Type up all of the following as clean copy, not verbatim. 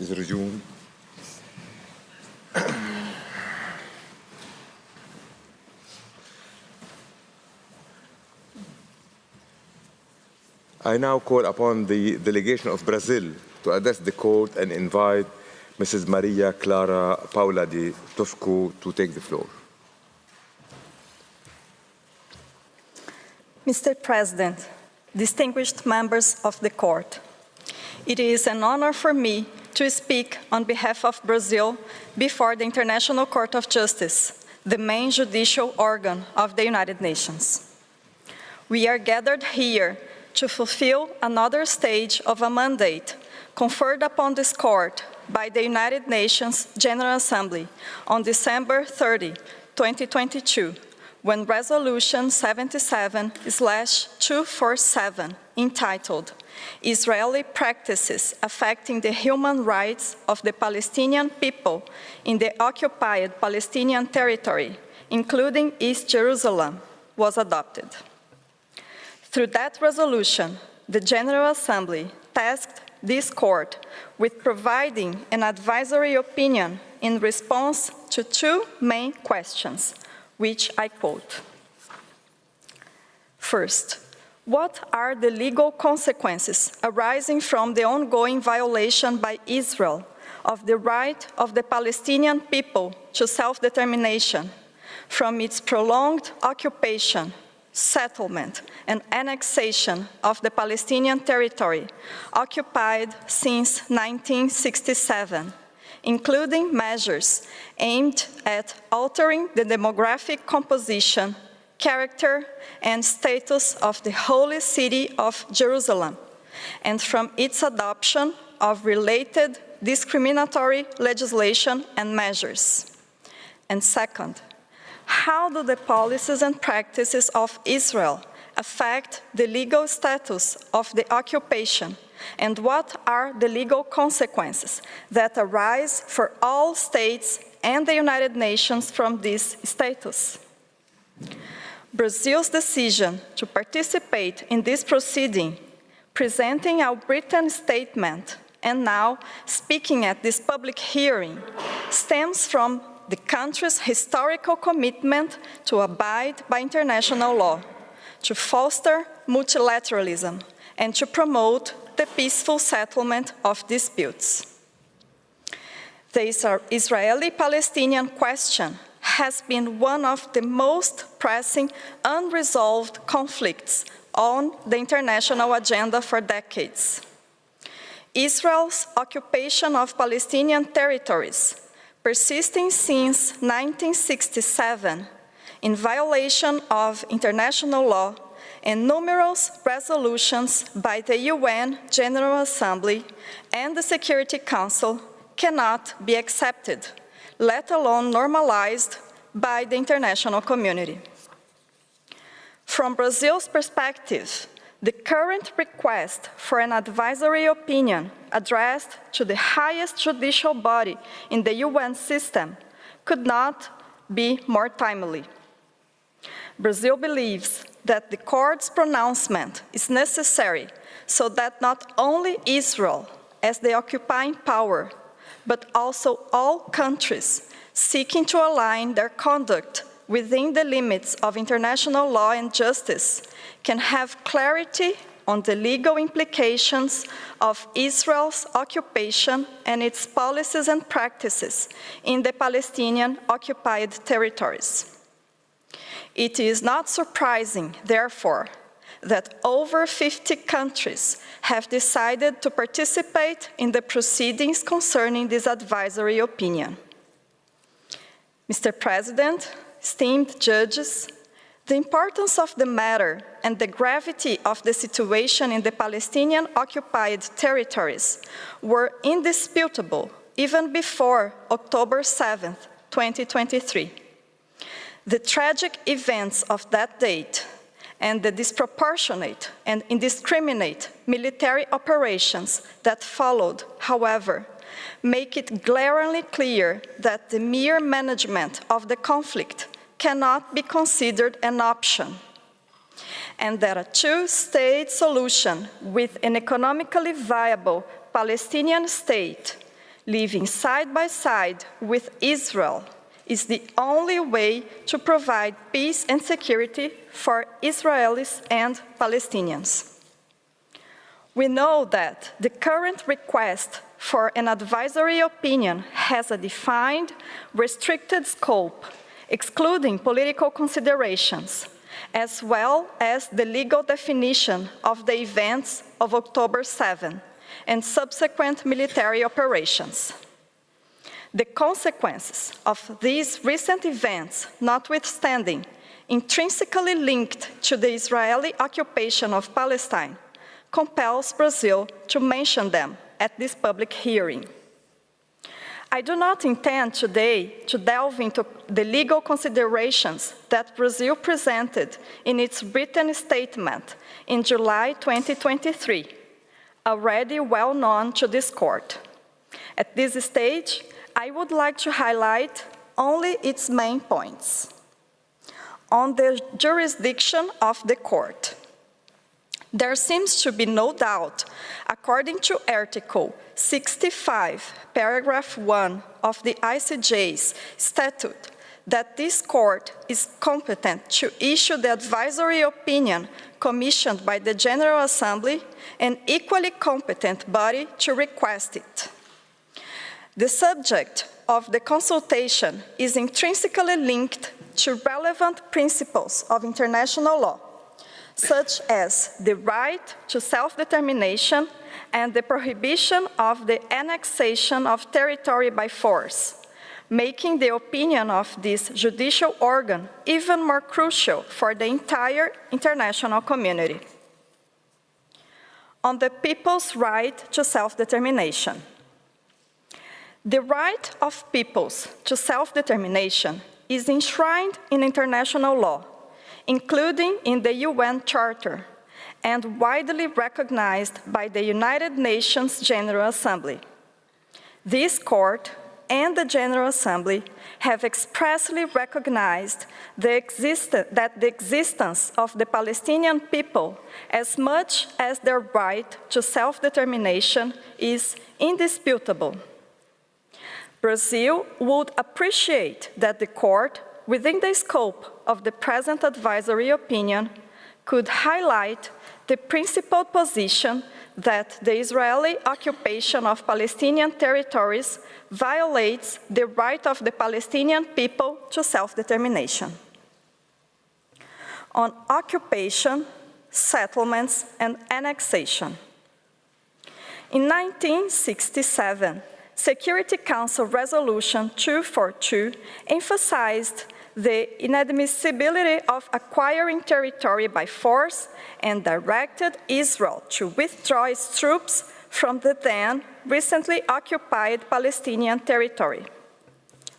is resumed. I now call upon the delegation of Brazil to address the court and invite Mrs. Maria Clara Paula de Tosco to take the floor. Mr. President, distinguished members of the court, it is an honor for me to speak on behalf of Brazil before the International Court of Justice, the main judicial organ of the United Nations. We are gathered here to fulfill another stage of a mandate conferred upon this court by the United Nations General Assembly on December 30, 2022, when Resolution 77/247, entitled Israeli Practices Affecting the Human Rights of the Palestinian People in the Occupied Palestinian Territory, including East Jerusalem, was adopted. Through that resolution, the General Assembly tasked this court with providing an advisory opinion in response to two main questions, which I quote. First, what are the legal consequences arising from the ongoing violation by Israel of the right of the Palestinian people to self-determination from its prolonged occupation, settlement, and annexation of the Palestinian territory occupied since 1967, including measures aimed at altering the demographic composition, character, and status of the Holy City of Jerusalem, and from its adoption of related discriminatory legislation and measures. And second, how do the policies and practices of Israel affect the legal status of the occupation, and what are the legal consequences that arise for all states and the United Nations from this status? Brazil's decision to participate in this proceeding, presenting our written statement, and now speaking at this public hearing, stems from the country's historical commitment to abide by international law, to foster multilateralism, and to promote the peaceful settlement of disputes. The Israeli-Palestinian question has been one of the most pressing unresolved conflicts on the international agenda for decades. Israel's occupation of Palestinian territories, persisting since 1967, in violation of international law and numerous resolutions by the UN General Assembly and the Security Council, cannot be accepted, let alone normalized by the international community. From Brazil's perspective, the current request for an advisory opinion addressed to the highest judicial body in the UN system could not be more timely. Brazil believes that the court's pronouncement is necessary so that not only Israel, as the occupying power, but also all countries seeking to align their conduct within the limits of international law and justice can have clarity on the legal implications of Israel's occupation and its policies and practices in the Palestinian occupied territories. It is not surprising, therefore, that over 50 countries have decided to participate in the proceedings concerning this advisory opinion. Mr. President, esteemed judges, the importance of the matter and the gravity of the situation in the Palestinian occupied territories were indisputable even before October 7, 2023. The tragic events of that date and the disproportionate and indiscriminate military operations that followed, however, make it glaringly clear that the mere management of the conflict cannot be considered an option, and that a two-state solution with an economically viable Palestinian state living side by side with Israel is the only way to provide peace and security for Israelis and Palestinians. We know that the current request for an advisory opinion has a defined, restricted scope, excluding political considerations, as well as the legal definition of the events of October 7 and subsequent military operations. The consequences of these recent events, notwithstanding, intrinsically linked to the Israeli occupation of Palestine, compels Brazil to mention them at this public hearing. I do not intend today to delve into the legal considerations that Brazil presented in its written statement in July 2023, already well known to this court. At this stage, I would like to highlight only its main points. On the jurisdiction of the court, there seems to be no doubt, according to Article 65, paragraph 1 of the ICJ's statute, that this court is competent to issue the advisory opinion commissioned by the General Assembly, an equally competent body to request it. The subject of the consultation is intrinsically linked to relevant principles of international law, such as the right to self-determination and the prohibition of the annexation of territory by force, making the opinion of this judicial organ even more crucial for the entire international community. On the people's right to self-determination. The right of peoples to self-determination is enshrined in international law, including in the UN Charter, and widely recognized by the United Nations General Assembly. This court and the General Assembly have expressly recognized that the existence of the Palestinian people, as much as their right to self-determination, is indisputable. Brazil would appreciate that the court, within the scope of the present advisory opinion, could highlight the principled position that the Israeli occupation of Palestinian territories violates the right of the Palestinian people to self-determination. On occupation, settlements, and annexation. In 1967, Security Council Resolution 242 emphasized the inadmissibility of acquiring territory by force and directed Israel to withdraw its troops from the then recently occupied Palestinian territory.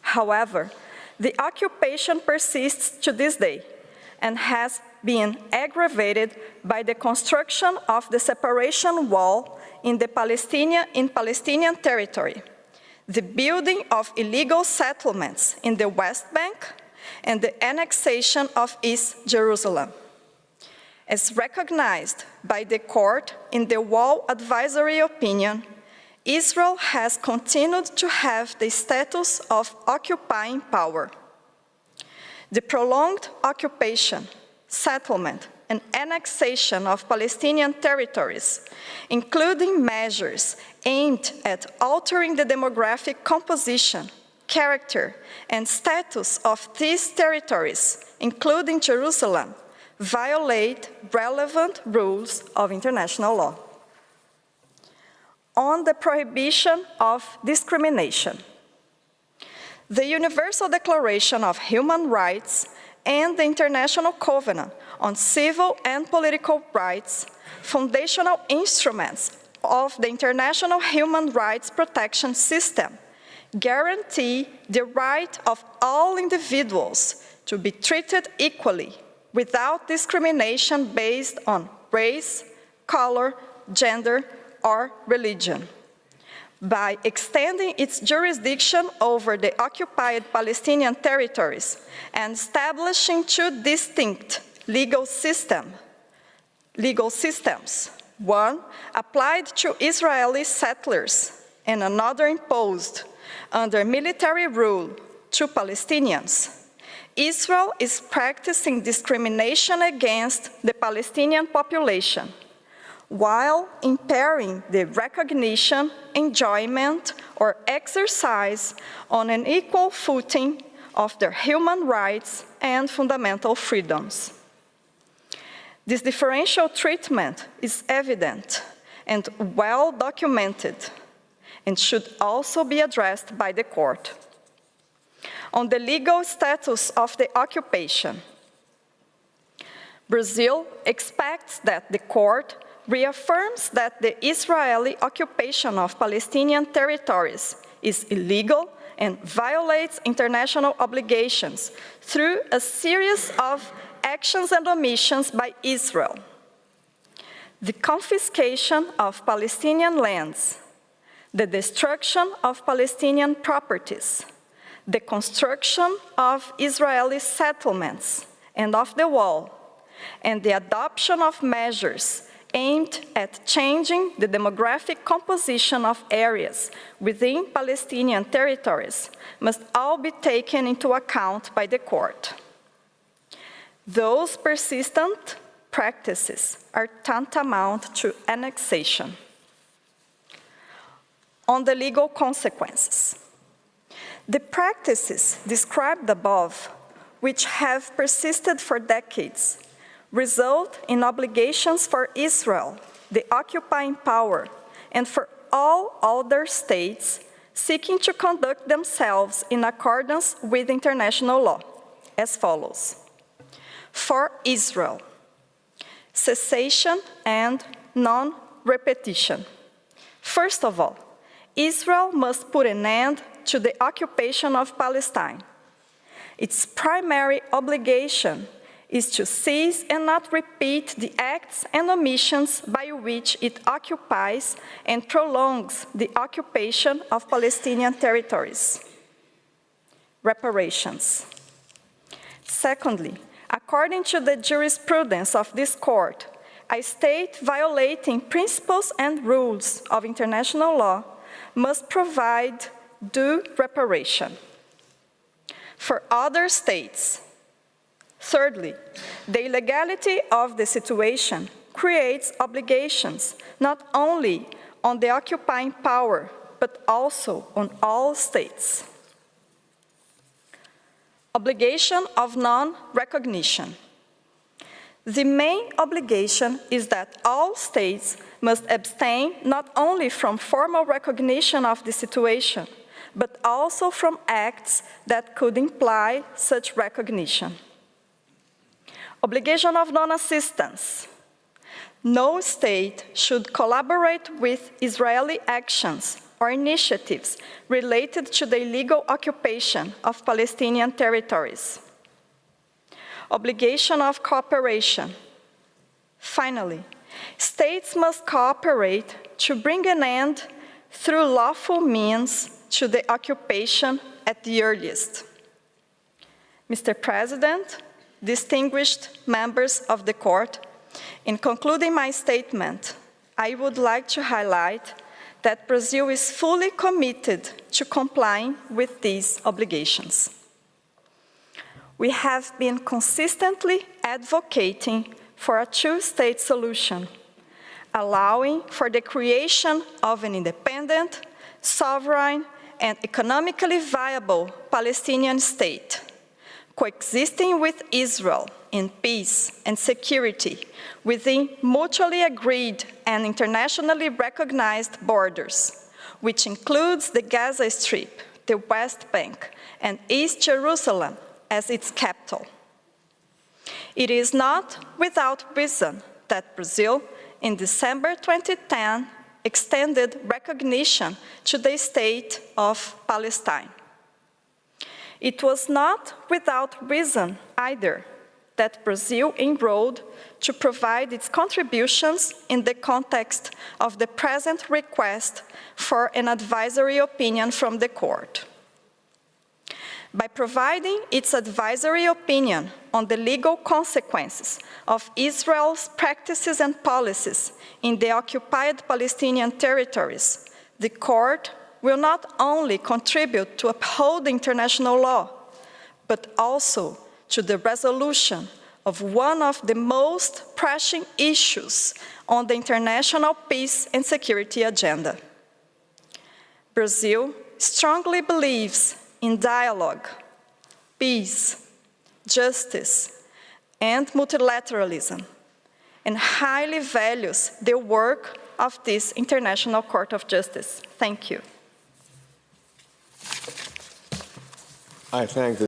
However, the occupation persists to this day and has been aggravated by the construction of the separation wall in Palestinian territory, the building of illegal settlements in the West Bank, and the annexation of East Jerusalem. As recognized by the court in the Wall Advisory Opinion, Israel has continued to have the status of occupying power. The prolonged occupation, settlement, and annexation of Palestinian territories, including measures aimed at altering the demographic composition, character, and status of these territories, including Jerusalem, violate relevant rules of international law. On the prohibition of discrimination. The Universal Declaration of Human Rights and the International Covenant on Civil and Political Rights, foundational instruments of the international human rights protection system, guarantee the right of all individuals to be treated equally without discrimination based on race, color, gender, or religion. By extending its jurisdiction over the occupied Palestinian territories and establishing two distinct legal systems, one applied to Israeli settlers and another imposed under military rule to Palestinians, Israel is practicing discrimination against the Palestinian population, while impairing the recognition, enjoyment, or exercise on an equal footing of their human rights and fundamental freedoms. This differential treatment is evident and well documented and should also be addressed by the court. On the legal status of the occupation, Brazil expects that the court reaffirms that the Israeli occupation of Palestinian territories is illegal and violates international obligations through a series of actions and omissions by Israel. The confiscation of Palestinian lands, the destruction of Palestinian properties, the construction of Israeli settlements and of the wall, and the adoption of measures aimed at changing the demographic composition of areas within Palestinian territories must all be taken into account by the court. Those persistent practices are tantamount to annexation. On the legal consequences, the practices described above, which have persisted for decades, result in obligations for Israel, the occupying power, and for all other states seeking to conduct themselves in accordance with international law, as follows. For Israel, cessation and non-repetition. First of all, Israel must put an end to the occupation of Palestine. Its primary obligation is to cease and not repeat the acts and omissions by which it occupies and prolongs the occupation of Palestinian territories. Reparations. Secondly, according to the jurisprudence of this court, a state violating principles and rules of international law must provide due reparation. For other states, thirdly, the illegality of the situation creates obligations not only on the occupying power, but also on all states. Obligation of non-recognition. The main obligation is that all states must abstain not only from formal recognition of the situation, but also from acts that could imply such recognition. Obligation of non-assistance. No state should collaborate with Israeli actions or initiatives related to the illegal occupation of Palestinian territories. Obligation of cooperation. Finally, states must cooperate to bring an end through lawful means to the occupation at the earliest. Mr. President, distinguished members of the court, in concluding my statement, I would like to highlight that Brazil is fully committed to complying with these obligations. We have been consistently advocating for a two-state solution, allowing for the creation of an independent, sovereign, and economically viable Palestinian state, coexisting with Israel in peace and security within mutually agreed and internationally recognized borders, which includes the Gaza Strip, the West Bank, and East Jerusalem as its capital. It is not without reason that Brazil, in December 2010, extended recognition to the state of Palestine. It was not without reason either that Brazil enrolled to provide its contributions in the context of the present request for an advisory opinion from the court. By providing its advisory opinion on the legal consequences of Israel's practices and policies in the occupied Palestinian territories, the court will not only contribute to upholding international law, but also to the resolution of one of the most pressing issues on the international peace and security agenda. Brazil strongly believes in dialogue, peace, justice, and multilateralism, and highly values the work of this International Court of Justice. Thank you. I thank the